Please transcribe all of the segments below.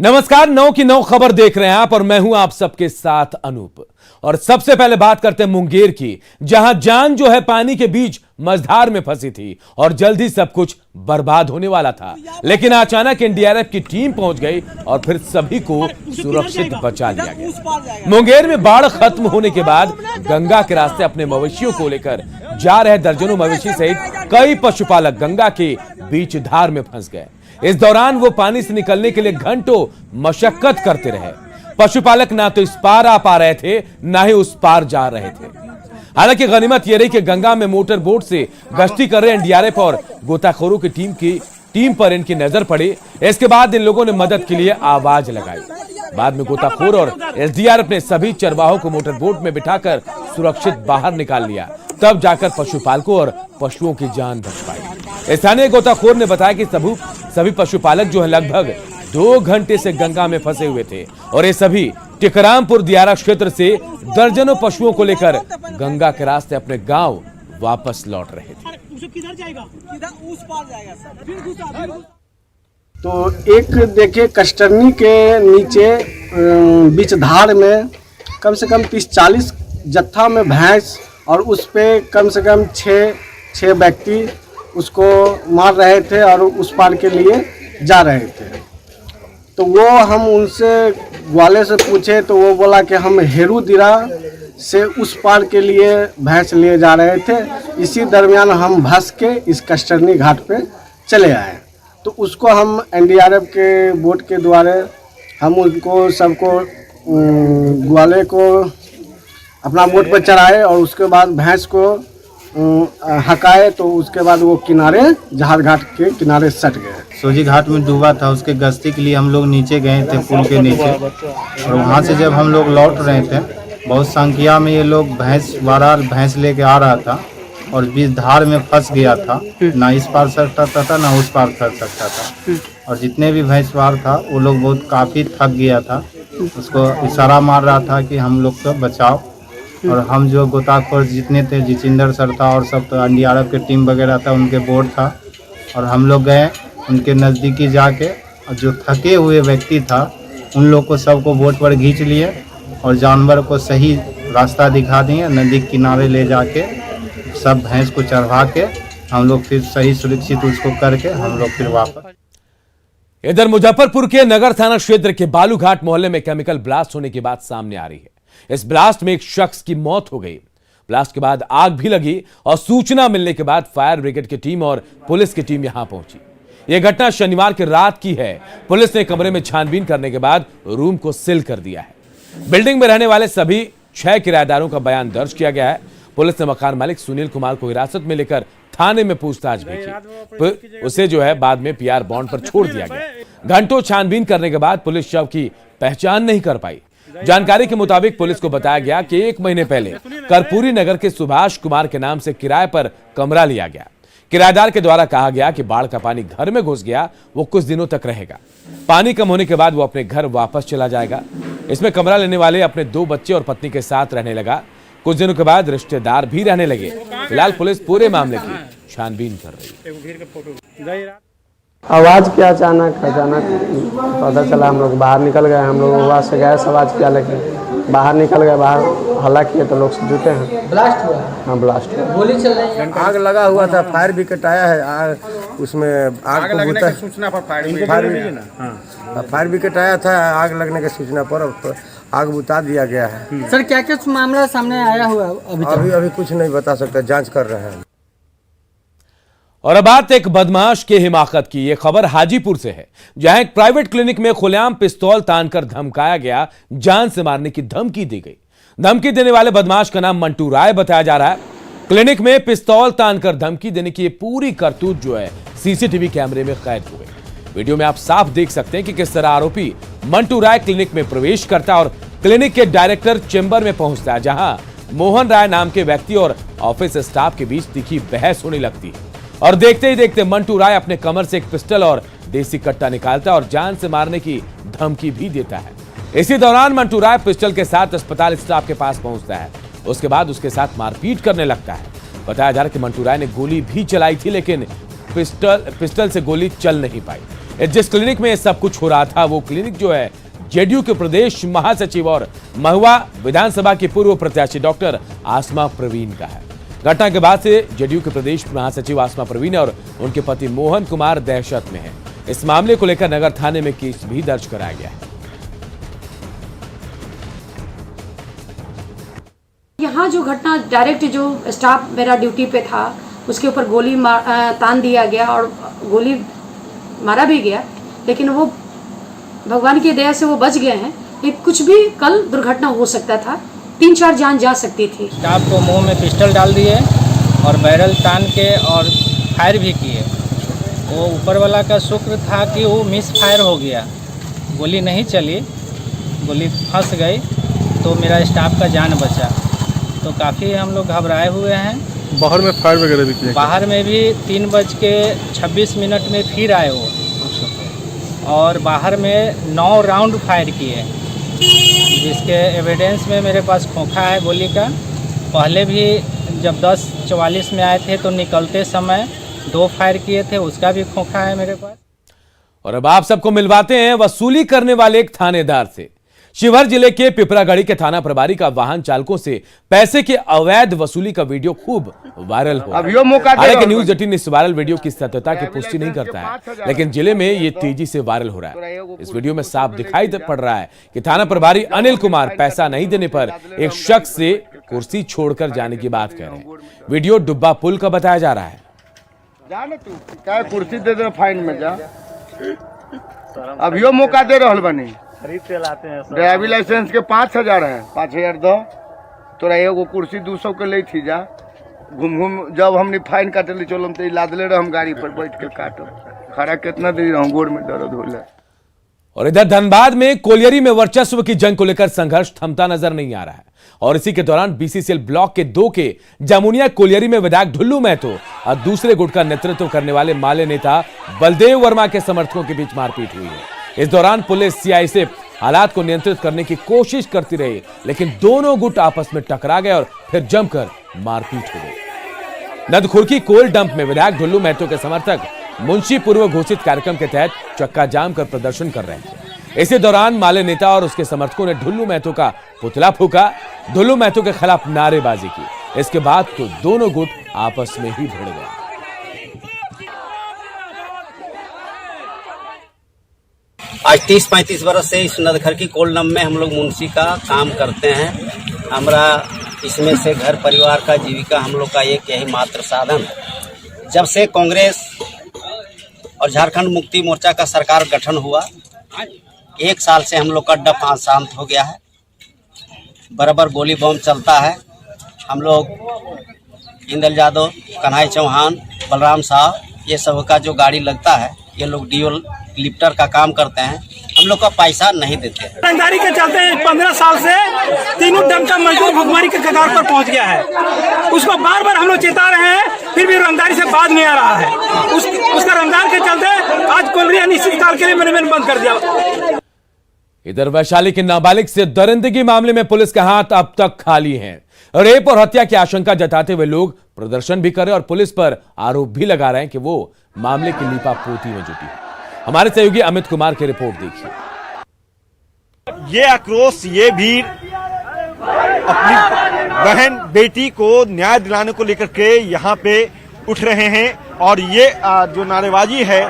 नमस्कार, 9 की 9 खबर देख रहे हैं आप और मैं हूं आप सबके साथ अनूप। और सबसे पहले बात करते हैं मुंगेर की, जहां जान जो है पानी के बीच मझधार में फंसी थी और जल्द ही सब कुछ बर्बाद होने वाला था। लेकिन अचानक एनडीआरएफ की टीम पहुंच गई और फिर सभी को सुरक्षित बचा लिया गया। मुंगेर में बाढ़ खत्म होने के बाद गंगा के रास्ते अपने मवेशियों को लेकर जा रहे दर्जनों मवेशी सहित कई पशुपालक गंगा के बीच धार में फंस गए। इस दौरान वो पानी से निकलने के लिए घंटों मशक्कत करते रहे। पशुपालक ना तो इस पार आ पा रहे थे, ना ही उस पार जा रहे थे। हालांकि गनीमत ये रही कि गंगा में मोटर बोट से गश्ती कर रहे एनडीआरएफ और गोताखोरों की टीम पर इनकी नजर पड़ी। इसके बाद इन लोगों ने मदद के लिए आवाज लगाई। बाद में गोताखोर और एसडीआरएफ ने सभी चरवाहों को मोटर बोट में बिठाकर सुरक्षित बाहर निकाल लिया। तब जाकर पशुपालकों और पशुओं की जान बच पाई। स्थानीय गोताखोर ने बताया कि सभी पशुपालक जो है लगभग 2 घंटे से गंगा में फंसे हुए थे और ये सभी टिकरामपुर दियारा क्षेत्र से दर्जनों पशुओं को लेकर गंगा के रास्ते अपने गांव वापस लौट रहे थे। किधर जाएगा? किधर उस पार जाएगा सर। तो एक देखिए कस्टरनी के नीचे बीच धार में कम से कम 30-40 जत्था में भैंस और उस पे कम से कम 6 व्यक्ति उसको मार रहे थे और उस पार के लिए जा रहे थे। तो वो हम उनसे ग्वाले से पूछे तो वो बोला कि हम हेरुदिरा से उस पार के लिए भैंस लिए जा रहे थे। इसी दरमियान हम भस के इस कस्टरनी घाट पे चले आए। तो उसको हम एनडीआरएफ के बोट के द्वारा हम उनको सबको ग्वाले को अपना बोट पर चढ़ाए और उसके बाद भैंस को हकाए। तो उसके बाद वो किनारे जहाज घाट के किनारे सट गए। सोजी घाट में डूबा था, उसके गश्ती के लिए हम लोग नीचे गए थे पुल के नीचे। और वहाँ से जब हम लोग लौट रहे थे, बहुत संख्या में ये लोग भैंस लेके आ रहा था और बीच धार में फंस गया था। ना इस पार सर सकता था ना उस पार सर सकता था। और जितने भी भैंस वार था वो लोग बहुत काफ़ी थक गया था। उसको इशारा मार रहा था कि हम लोग को बचाओ। और हम जो गोताखोर जितने थे, जितेंद्र सर था और सब तो एनडीआरएफ की टीम वगैरह था, उनके बोट था और हम लोग गए उनके नज़दीकी जाके। और जो थके हुए व्यक्ति था उन लोग को सबको बोट पर खींच लिए और जानवर को सही रास्ता दिखा दिए। नदी किनारे ले जाके सब भैंस को चढ़वा के हम लोग फिर सही सुरक्षित उसको करके हम लोग फिर वापस। इधर मुजफ्फरपुर के नगर थाना क्षेत्र के बालूघाट मोहल्ले में केमिकल ब्लास्ट होने की बात सामने आ रही है। इस ब्लास्ट में एक शख्स की मौत हो गई। ब्लास्ट के बाद आग भी लगी और सूचना मिलने के बाद फायर ब्रिगेड की टीम और पुलिस की टीम यहां पहुंची। यह घटना शनिवार की रात की है। पुलिस ने कमरे में छानबीन करने के बाद रूम को सील कर दिया है। बिल्डिंग में रहने वाले सभी 6 किराएदारों का बयान दर्ज किया गया है। पुलिस ने मकान मालिक सुनील कुमार को हिरासत में लेकर थाने में पूछताछ भी की। उसे जो है बाद में पीआर बॉन्ड पर छोड़ दिया गया। घंटों छानबीन करने के बाद पुलिस शव की पहचान नहीं कर पाई। जानकारी के मुताबिक पुलिस को बताया गया कि 1 महीने पहले कर्पूरी नगर के सुभाष कुमार के नाम से किराए पर कमरा लिया गया। किराएदार के द्वारा कहा गया कि बाढ़ का पानी घर में घुस गया, वो कुछ दिनों तक रहेगा। पानी कम होने के बाद वो अपने घर वापस चला जाएगा। इसमें कमरा लेने वाले अपने 2 बच्चे और पत्नी के साथ रहने लगा। कुछ दिनों के बाद रिश्तेदार भी रहने लगे। फिलहाल पुलिस पूरे मामले की छानबीन कर रही है। आवाज़ क्या अचानक पता चला, हम लोग बाहर निकल गए। हम लोग आवाज़ से गैस आवाज़ किया, लेकिन बाहर निकल गए। बाहर हल्ला किए तो लोग जुटे हैं। ब्लास्ट हुआ? हाँ, ब्लास्ट हुआ। गोली चल रही है? आग लगा हुआ था, फायर ब्रिगेड आया है। उसमें आग लगने की सूचना पर फायर ब्रिगेड आया था। आग लगने की सूचना पर आग बुता दिया गया है। सर क्या क्या मामला सामने आया हुआ अभी कुछ नहीं बता सकते, जांच कर रहे हैं। और अब बात एक बदमाश के हिमाकत की। यह खबर हाजीपुर से है, जहां एक प्राइवेट क्लिनिक में खुलेआम पिस्तौल तानकर धमकाया गया, जान से मारने की धमकी दी गई। धमकी देने वाले बदमाश का नाम मंटू राय बताया जा रहा है। क्लिनिक में पिस्तौल तानकर धमकी देने की पूरी करतूत जो है सीसीटीवी कैमरे में कैद हो गई। वीडियो में आप साफ देख सकते हैं कि किस तरह आरोपी मंटू राय क्लिनिक में प्रवेश करता है और क्लिनिक के डायरेक्टर चेंबर में पहुंचता है, जहां मोहन राय नाम के व्यक्ति और ऑफिस स्टाफ के बीच तीखी बहस होने लगती है। और देखते ही देखते मंटू राय अपने कमर से एक पिस्टल और देसी कट्टा निकालता है और जान से मारने की धमकी भी देता है। इसी दौरान मंटू राय पिस्टल के साथ अस्पताल स्टाफ के पास पहुंचता है। उसके बाद उसके साथ मारपीट करने लगता है। बताया जा रहा है कि मंटू राय ने गोली भी चलाई थी, लेकिन पिस्टल से गोली चल नहीं पाई। जिस क्लिनिक में सब कुछ हो रहा था वो क्लिनिक जो है जेडीयू के प्रदेश महासचिव और महुआ विधानसभा की पूर्व प्रत्याशी डॉक्टर आसमा प्रवीण का है। घटना के बाद से जेडीयू के प्रदेश महासचिव आसमा प्रवीण और उनके पति मोहन कुमार दहशत में हैं। इस मामले को लेकर नगर थाने में केस भी दर्ज कराया गया है। यहाँ जो घटना डायरेक्ट जो स्टाफ मेरा ड्यूटी पे था उसके ऊपर गोली तान दिया गया और गोली मारा भी गया, लेकिन वो भगवान की दया से वो बच गए हैं। लेकिन कुछ भी कल दुर्घटना हो सकता था, 3-4 जान जा सकती थी। स्टाफ को मुंह में पिस्टल डाल दिए और बैरल तान के और फायर भी किए। वो ऊपर वाला का शुक्र था कि वो मिस फायर हो गया, गोली नहीं चली, गोली फंस गई तो मेरा स्टाफ का जान बचा। तो काफ़ी हम लोग घबराए हुए हैं। बाहर में फायर वगैरह भी किए? बाहर में भी 3:26 में फिर आए वो, और बाहर में 9 राउंड फायर किए, जिसके एविडेंस में मेरे पास खोखा है गोली का। पहले भी जब 10:44 में आए थे तो निकलते समय 2 फायर किए थे, उसका भी खोखा है मेरे पास। और अब आप सबको मिलवाते हैं वसूली करने वाले एक थानेदार से। शिवहर जिले के पिपरागढ़ी के थाना प्रभारी का वाहन चालकों से पैसे के अवैध वसूली का वीडियो खूब वायरल हो। हालांकि न्यूज 18 इस वायरल वीडियो की सत्यता की पुष्टि नहीं करता है, लेकिन जिले में ये तेजी से वायरल हो रहा है। इस वीडियो में साफ दिखाई पड़ रहा है कि थाना प्रभारी अनिल कुमार पैसा नहीं देने पर एक शख्स से कुर्सी छोड़कर जाने की बात कर रहे हैं। वीडियो डुब्बा पुल का बताया जा रहा है। कुर्सी दे दे, फाइन में जा, अभियो मौका दे रहल बनी। ड्राइविंग लाइसेंस के 5,000 है, 5,000 दो, तोरा एगो कुर्सी 200 के ले थी जा। घूम घूम जब हमने फाइन काटली चलो तो लादले रह, हम गाड़ी पर बैठ के काटब, खड़ा कितना देर रहूं, गोड़ में दर्द होला। और इधर धनबाद में कोलियरी में वर्चस्व की जंग को लेकर संघर्ष थमता नजर नहीं आ रहा है। और इसी के दौरान बीसीसीएल ब्लॉक के 2 के जामुनिया कोलियरी में विधायक ढुल्लू महतो और दूसरे गुट का नेतृत्व करने वाले माले नेता बलदेव वर्मा के समर्थकों के बीच मारपीट हुई है। इस दौरान पुलिस सीआईएसएफ हालात को नियंत्रित करने की कोशिश करती रही, लेकिन दोनों गुट आपस में टकरा गए और फिर जमकर मारपीट हो गई। नदखुरकी कोल डंप में विधायक ढुल्लू महतो के समर्थक मुंशी पूर्व घोषित कार्यक्रम के तहत चक्का जाम कर प्रदर्शन कर रहे थे। इसी दौरान माले नेता और उसके समर्थकों ने ढुल्लू महतो का पुतला फूका, ढुल्लू महतो के खिलाफ नारेबाजी की। इसके बाद तो दोनों गुट आपस में ही भिड़ गए। आज 30-35 वर्ष से इस नदखुरकी कोल डंप में हम लोग मुंशी का काम करते हैं। हमारा इसमें से घर परिवार का जीविका हम लोग का एक यही मात्र साधन है। जब से कांग्रेस और झारखंड मुक्ति मोर्चा का सरकार गठन हुआ, 1 साल से हम लोग का अड्डा शांत हो गया है। बराबर गोली बम चलता है। हम लोग इंदल यादव, कन्हैया चौहान, बलराम साहब, ये सब का जो गाड़ी लगता है, ये लोग डीओल लिफ्टर का काम करते हैं। हम लोग का पैसा नहीं देते हैं। रंगदारी के चलते 15 साल से तीनों दम का मजदूर भुखमरी के कगार पर पहुंच गया है। उसको बार बार हम लोग चेता रहे हैं, फिर भी रंगदारी से बाज नहीं आ रहा है। उसका रंगदार के चलते आज कोलरी अनिश्चितकाल के लिए मैंने बंद कर दिया। इधर वैशाली के नाबालिग से दरिंदगी मामले में पुलिस के हाथ अब तक खाली हैं। रेप और हत्या की आशंका जताते हुए लोग प्रदर्शन भी कर रहे और पुलिस पर आरोप भी लगा रहे हैं कि वो मामले की लीपापोती में जुटी है। हमारे सहयोगी अमित कुमार की रिपोर्ट देखिए। ये आक्रोश ये भी अपनी बहन बेटी को न्याय दिलाने को लेकर के यहाँ पे उठ रहे हैं और ये जो नारेबाजी है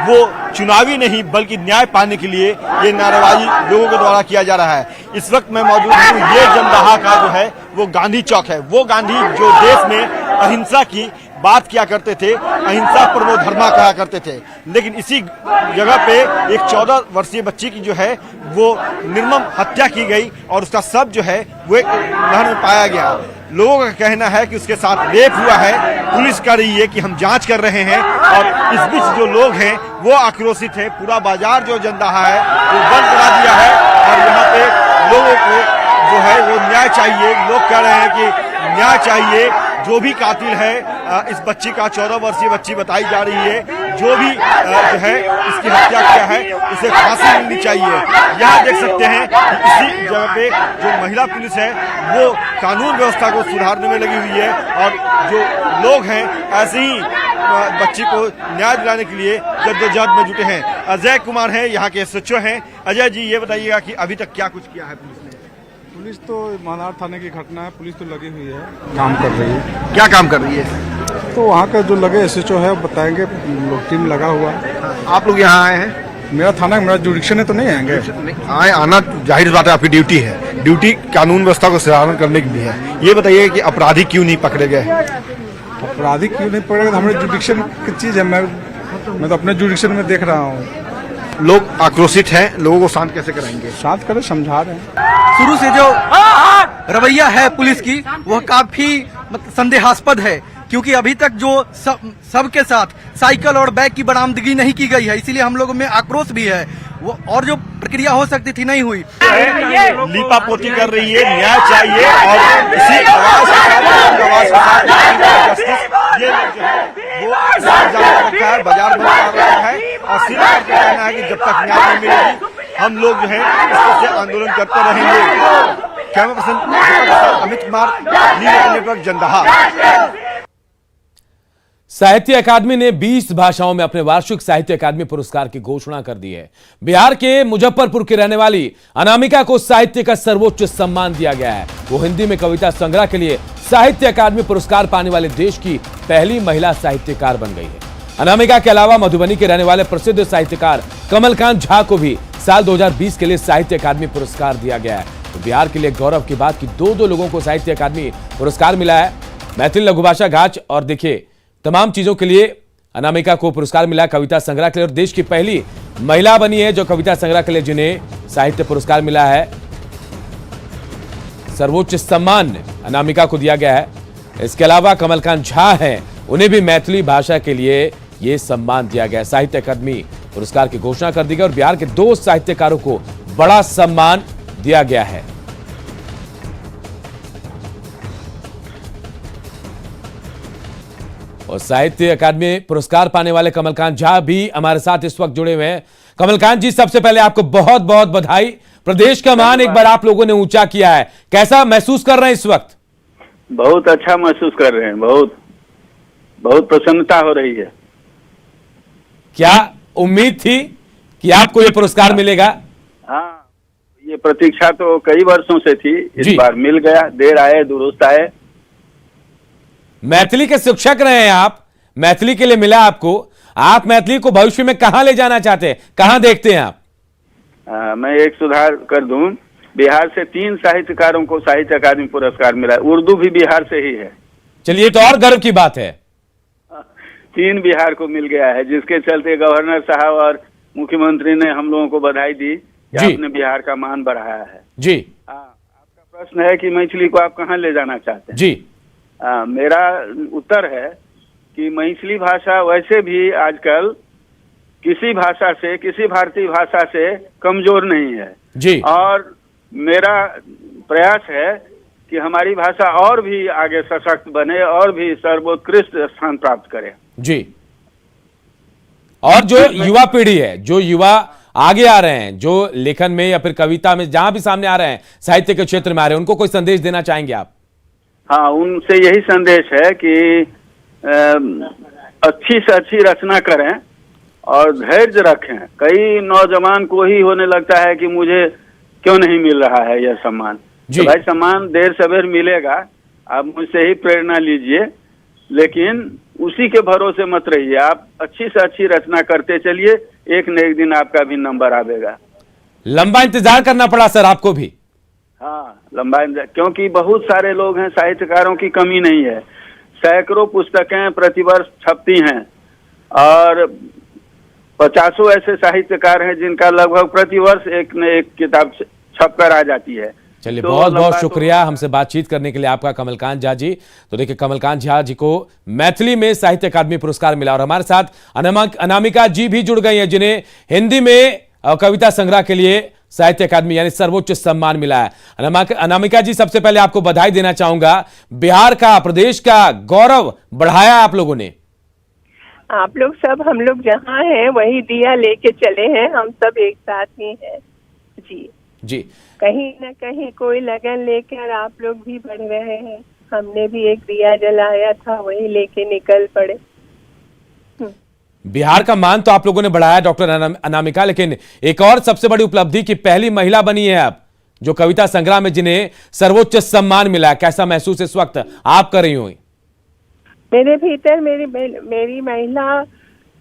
वो चुनावी नहीं बल्कि न्याय पाने के लिए ये नारेबाजी लोगों के द्वारा किया जा रहा है। इस वक्त मैं मौजूद हूँ, ये जमदाहा का जो है वो गांधी चौक है। वो गांधी जो देश में अहिंसा की बात किया करते थे, अहिंसा परमो धर्मा कहा करते थे, लेकिन इसी जगह पे एक 14 वर्षीय बच्ची की जो है वो निर्मम हत्या की गई और उसका शव जो है वो एक नहर में पाया गया। लोगों का कहना है कि उसके साथ रेप हुआ है। पुलिस कह रही है कि हम जांच कर रहे हैं और इस बीच जो लोग हैं वो आक्रोशित है। पूरा बाजार जो जमदाहा है वो बंद करा दिया है और यहाँ पे लोगों को जो है वो न्याय चाहिए। लोग कह रहे हैं कि न्याय चाहिए। जो भी कातिल है इस बच्ची का 14 वर्षीय बच्ची बताई जा रही है, जो भी जो है इसकी हत्या किया है उसे फांसी मिलनी चाहिए। यहाँ देख सकते हैं कि इसी जगह पे जो महिला पुलिस है वो कानून व्यवस्था को सुधारने में लगी हुई है और जो लोग हैं ऐसे ही बच्ची को न्याय दिलाने के लिए जद्दोजहद में जुटे हैं। अजय कुमार हैं, यहाँ के SHO हैं। अजय जी, ये बताइएगा कि अभी तक क्या कुछ किया है पुलिस ने? पुलिस तो मानार थाने की घटना है, पुलिस तो लगी हुई है, काम कर रही है। क्या काम कर रही है? तो वहाँ का जो लगे SHO है बताएंगे, टीम लगा हुआ है। आप लोग यहाँ आए हैं? मेरा थाना, मेरा जुडिक्शन है तो नहीं आएंगे। आना जाहिर बात है, आपकी ड्यूटी है। ड्यूटी कानून व्यवस्था को संचालन करने की भी है। ये बताइए कि अपराधी क्यों नहीं पकड़े गए? अपराधी क्यों नहीं पकड़े? हमारे जुडिक्शन की चीज है, मैं तो अपने जुडिक्शन में देख रहा हूँ। लोग आक्रोशित हैं, लोगों को शांत कैसे कराएंगे? शांत करें, समझा रहे हैं। शुरू से जो रवैया है पुलिस की वह काफी संदेहास्पद है, क्योंकि अभी तक जो सबके साथ साइकिल और बैग की बरामदगी नहीं की गई है, इसीलिए हम लोगों में आक्रोश भी है। वो और जो प्रक्रिया हो सकती थी नहीं हुई। लीपापोती कर रही है, न्याय चाहिए और इसी आवाज के साथ ये लोग जो है वो रखा है, बाजार में रखा है और सीधा करके कहना है कि जब तक न्याय नहीं मिलेगी हम लोग जो है इससे आंदोलन करते रहेंगे। Camera person Amit Kumar, news network, Jandaha. साहित्य अकादमी ने 20 भाषाओं में अपने वार्षिक साहित्य अकादमी पुरस्कार की घोषणा कर दी है। बिहार के मुजफ्फरपुर की रहने वाली अनामिका को साहित्य का सर्वोच्च सम्मान दिया गया है। वो हिंदी में कविता संग्रह के लिए साहित्य अकादमी पुरस्कार पाने वाले देश की पहली महिला साहित्यकार बन गई है। अनामिका के अलावा मधुबनी के रहने वाले प्रसिद्ध साहित्यकार कमलकांत झा को भी साल 2020 के लिए साहित्य अकादमी पुरस्कार दिया गया है। तो बिहार के लिए गौरव की बात कि दो लोगों को साहित्य अकादमी पुरस्कार मिला है। मैथिली लघुभाषा गाच और देखिए तमाम चीजों के लिए अनामिका को पुरस्कार मिला, कविता संग्रह के लिए, और देश की पहली महिला बनी है जो कविता संग्रह के लिए जिन्हें साहित्य पुरस्कार मिला है। सर्वोच्च सम्मान अनामिका को दिया गया है। इसके अलावा कमलकांत झा हैं, उन्हें भी मैथिली भाषा के लिए यह सम्मान दिया गया। साहित्य अकादमी पुरस्कार की घोषणा कर दी गई और बिहार के 2 साहित्यकारों को बड़ा सम्मान दिया गया है। और साहित्य अकादमी पुरस्कार पाने वाले कमलकांत झा भी हमारे साथ इस वक्त जुड़े हुए हैं। कमलकांत जी, सबसे पहले आपको बहुत बहुत बधाई। प्रदेश का मान एक बार आप लोगों ने ऊंचा किया है, कैसा महसूस कर रहे हैं इस वक्त? बहुत अच्छा महसूस कर रहे हैं, बहुत प्रसन्नता हो रही है। क्या उम्मीद थी कि आपको ये पुरस्कार मिलेगा? हाँ, ये प्रतीक्षा तो कई वर्षों से थी, इस बार मिल गया। देर आए दुरुस्त आए। मैथिली के शिक्षक रहे हैं आप, मैथिली के लिए मिला आपको। आप मैथिली को भविष्य में कहां ले जाना चाहते हैं, कहां देखते हैं आप? मैं एक सुधार कर दूं, बिहार से 3 साहित्यकारों को साहित्य अकादमी पुरस्कार मिला है। उर्दू भी बिहार से ही है। चलिए, तो और गर्व की बात है। 3 बिहार को मिल गया है, जिसके चलते गवर्नर साहब और मुख्यमंत्री ने हम लोगों को बधाई दी कि आपने बिहार का मान बढ़ाया है। जी, आपका प्रश्न है कि मैथिली को आप कहाँ ले जाना चाहते हैं? जी, मेरा उत्तर है कि मैथिली भाषा वैसे भी आजकल किसी भाषा से, किसी भारतीय भाषा से कमजोर नहीं है जी। और मेरा प्रयास है कि हमारी भाषा और भी आगे सशक्त बने और भी सर्वोत्कृष्ट स्थान प्राप्त करे। जी, और जो युवा पीढ़ी है, जो युवा आगे आ रहे हैं, जो लेखन में या फिर कविता में जहां भी सामने आ रहे हैं, साहित्य के क्षेत्र में आ रहे हैं, उनको कोई संदेश देना चाहेंगे आप? हाँ, उनसे यही संदेश है कि अच्छी से अच्छी रचना करें और धैर्य रखें। कई नौजवान को ही होने लगता है कि मुझे क्यों नहीं मिल रहा है यह सम्मान। तो भाई, सम्मान देर सवेर मिलेगा, आप मुझसे ही प्रेरणा लीजिए, लेकिन उसी के भरोसे मत रहिए। आप अच्छी से अच्छी रचना करते चलिए, एक न एक दिन आपका भी नंबर आवेगा। लंबा इंतजार करना पड़ा सर आपको भी? हाँ, लंबा, क्योंकि बहुत सारे लोग हैं, साहित्यकारों की कमी नहीं है। सैकड़ों पुस्तकें प्रतिवर्ष छपती हैं और 50 ऐसे साहित्यकार हैं जिनका लगभग प्रतिवर्ष एक न एक किताब छपकर आ जाती है। चलिए, बहुत बहुत शुक्रिया हमसे बातचीत करने के लिए आपका, कमलकांत झा जी। तो देखिए, कमलकांत झा जी को मैथिली में साहित्य अकादमी पुरस्कार मिला और हमारे साथ अनामिका जी भी जुड़ गई हैं, जिन्हें हिंदी में कविता संग्रह के लिए साहित्य अकादमी यानी सर्वोच्च सम्मान मिला है। अनामिका जी, सबसे पहले आपको बधाई देना चाहूंगा। बिहार का, प्रदेश का गौरव बढ़ाया आप लोगों ने। आप लोग सब, हम लोग जहाँ हैं वही दिया लेके चले हैं, हम सब एक साथ ही हैं जी। जी, कहीं न कहीं कोई लगन लेकर आप लोग भी बढ़ रहे हैं। हमने भी एक दिया जलाया था, वही लेके निकल पड़े। बिहार का मान तो आप लोगों ने बढ़ाया डॉक्टर अनामिका, लेकिन एक और सबसे बड़ी उपलब्धि की पहली महिला बनी है आप जो कविता संग्रह में जिन्हें सर्वोच्च सम्मान मिला। कैसा महसूस इस वक्त आप कर रही हुई? मेरे भीतर मेरी महिला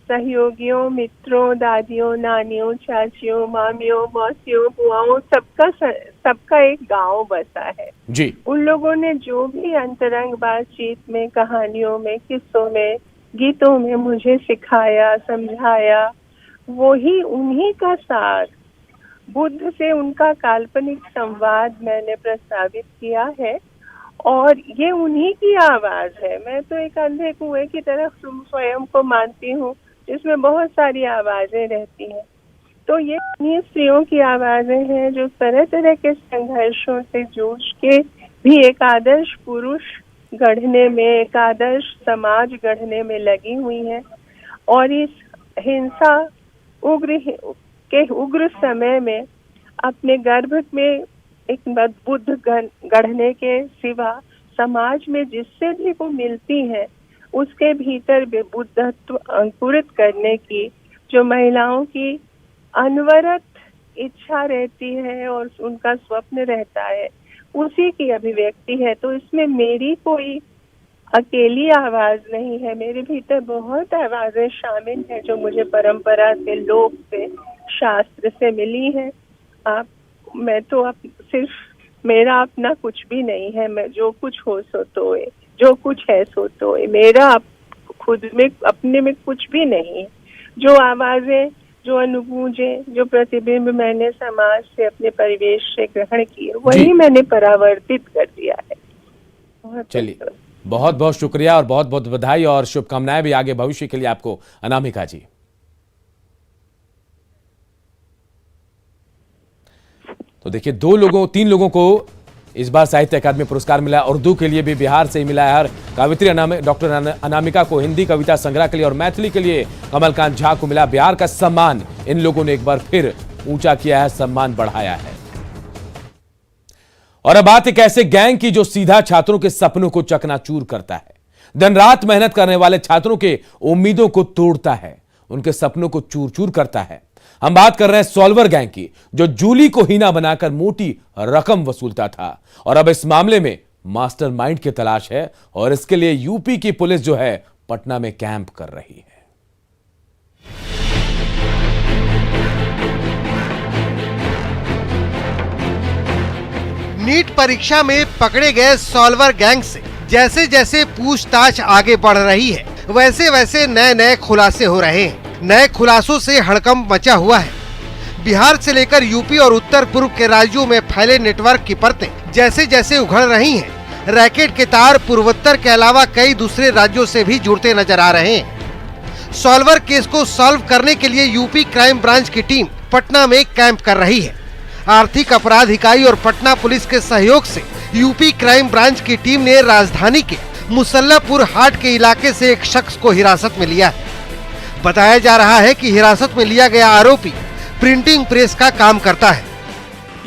सहयोगियों, मित्रों, दादियों, नानियों, चाचियों, मामियों, मौसियों, बुआओं, सबका एक गांव बसा है जी। उन लोगों ने जो भी अंतरंग बातचीत में, कहानियों में, किस्सों में, गीतों में मुझे सिखाया, समझाया, वही उन्हीं का सार, बुद्ध से उनका काल्पनिक संवाद मैंने प्रस्तावित किया है और ये उन्हीं की आवाज है। मैं तो एक अंधे कुएं की तरह स्वयं को मानती हूँ जिसमें बहुत सारी आवाजें रहती हैं। तो ये उन्हीं स्त्रियों की आवाजें हैं जो तरह तरह के संघर्षों से जूझ के भी एक आदर्श पुरुष गढ़ने में, एक आदर्श समाज गढ़ने में लगी हुई हैं और इस हिंसा के उग्र समय में अपने गर्भ में एक बुद्ध गढ़ने के सिवा समाज में जिससे भी वो मिलती है उसके भीतर भी बुद्धत्व अंकुरित करने की जो महिलाओं की अनवरत इच्छा रहती है और उनका स्वप्न रहता है, उसी की अभिव्यक्ति है। तो इसमें मेरी कोई अकेली आवाज नहीं है, मेरे भीतर बहुत आवाजें शामिल हैं जो मुझे परंपरा से, लोक से, शास्त्र से मिली है। मैं तो सिर्फ मेरा अपना कुछ भी नहीं है, मैं जो कुछ हो सो तो है, जो कुछ है सो तो है, मेरा खुद में अपने में कुछ भी नहीं है। जो आवाजें, जो अनुभूजें, जो प्रतिबिंब मैंने समाज से, अपने परिवेश से ग्रहण किए, वही मैंने परावर्तित कर दिया है। चलिए, बहुत बहुत शुक्रिया और बहुत बहुत बधाई और शुभकामनाएं भी आगे भविष्य के लिए आपको अनामिका जी। तो देखिए, 3 लोगों को इस बार साहित्य अकादमी पुरस्कार मिला। उर्दू के लिए भी बिहार से ही मिला है। कवित्री डॉक्टर अनामिका को हिंदी कविता संग्रह के लिए और मैथिली के लिए कमलकांत झा को मिला। बिहार का सम्मान इन लोगों ने एक बार फिर ऊंचा किया है, सम्मान बढ़ाया है। और अब बात एक ऐसे गैंग की जो सीधा छात्रों के सपनों को चकनाचूर करता है, दिन रात मेहनत करने वाले छात्रों के उम्मीदों को तोड़ता है, उनके सपनों को चूर चूर करता है। हम बात कर रहे हैं सॉल्वर गैंग की, जो जूली को हीना बनाकर मोटी रकम वसूलता था और अब इस मामले में मास्टरमाइंड की तलाश है और इसके लिए यूपी की पुलिस जो है पटना में कैंप कर रही है। नीट परीक्षा में पकड़े गए सॉल्वर गैंग से जैसे जैसे पूछताछ आगे बढ़ रही है, वैसे वैसे नए नए खुलासे हो रहे हैं। नए खुलासों से हड़कंप मचा हुआ है। बिहार से लेकर यूपी और उत्तर पूर्व के राज्यों में फैले नेटवर्क की परतें जैसे जैसे उघड़ रही हैं, रैकेट के तार पूर्वोत्तर के अलावा कई दूसरे राज्यों से भी जुड़ते नजर आ रहे हैं। सॉल्वर केस को सॉल्व करने के लिए यूपी क्राइम ब्रांच की टीम पटना में कैंप कर रही है। आर्थिक अपराध इकाई और पटना पुलिस के सहयोग से यूपी क्राइम ब्रांच की टीम ने राजधानी के मुसल्लापुर हाट के इलाके से एक शख्स को हिरासत में लिया है। बताया जा रहा है कि हिरासत में लिया गया आरोपी प्रिंटिंग प्रेस का काम करता है।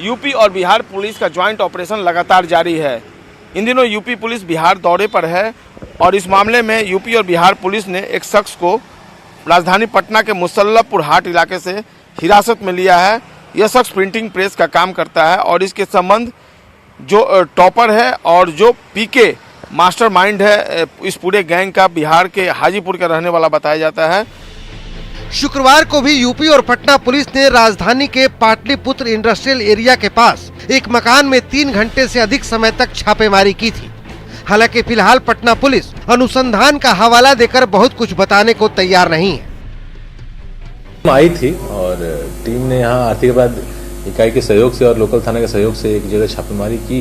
यूपी और बिहार पुलिस का ज्वाइंट ऑपरेशन लगातार जारी है। इन दिनों यूपी पुलिस बिहार दौरे पर है और इस मामले में यूपी और बिहार पुलिस ने एक शख्स को राजधानी पटना के मुसल्लापुर हाट इलाके से हिरासत में लिया है। यह शख्स प्रिंटिंग प्रेस का काम करता है और इसके संबंध जो टॉपर है और जो पीके मास्टरमाइंड है इस पूरे गैंग का, बिहार के हाजीपुर का रहने वाला बताया जाता है। शुक्रवार को भी यूपी और पटना पुलिस ने राजधानी के पाटलिपुत्र इंडस्ट्रियल एरिया के पास एक मकान में 3 घंटे से अधिक समय तक छापेमारी की थी। हालांकि फिलहाल पटना पुलिस अनुसंधान का हवाला देकर बहुत कुछ बताने को तैयार नहीं है। आई थी और टीम ने यहाँ आर्थिक अपराध इकाई के सहयोग से और लोकल थाना के सहयोग से एक जगह छापेमारी की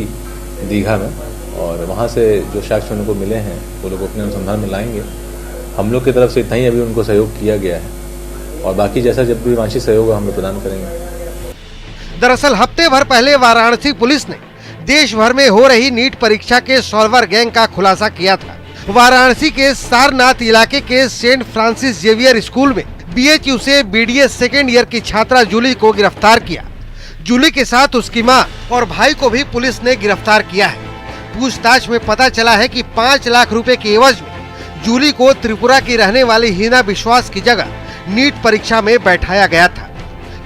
दीघा में, और वहाँ से जो शख्स उनको मिले हैं वो लोग अपने अनुसंधान में लाएंगे। हम लोग की तरफ से इतना ही अभी उनको सहयोग किया गया है और बाकी जैसा जब भी वांछित सहयोग हम लोग प्रदान करेंगे। दरअसल हफ्ते भर पहले वाराणसी पुलिस ने देश भर में हो रही नीट परीक्षा के सॉल्वर गैंग का खुलासा किया था। वाराणसी के सारनाथ इलाके के सेंट फ्रांसिस जेवियर स्कूल में BHU से BDS सेकेंड ईयर की छात्रा जूली को गिरफ्तार किया। जूली के साथ उसकी मां और भाई को भी पुलिस ने गिरफ्तार किया है। पूछताछ में पता चला है कि 5 लाख रुपए के एवज में जूली को त्रिपुरा की रहने वाली हिना विश्वास की जगह नीट परीक्षा में बैठाया गया था।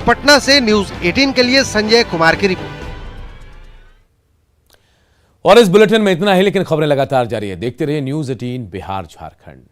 पटना से न्यूज 18 के लिए संजय कुमार की रिपोर्ट। और इस बुलेटिन में इतना ही, लेकिन खबरें लगातार जारी है। देखते रहिए न्यूज 18 बिहार झारखंड।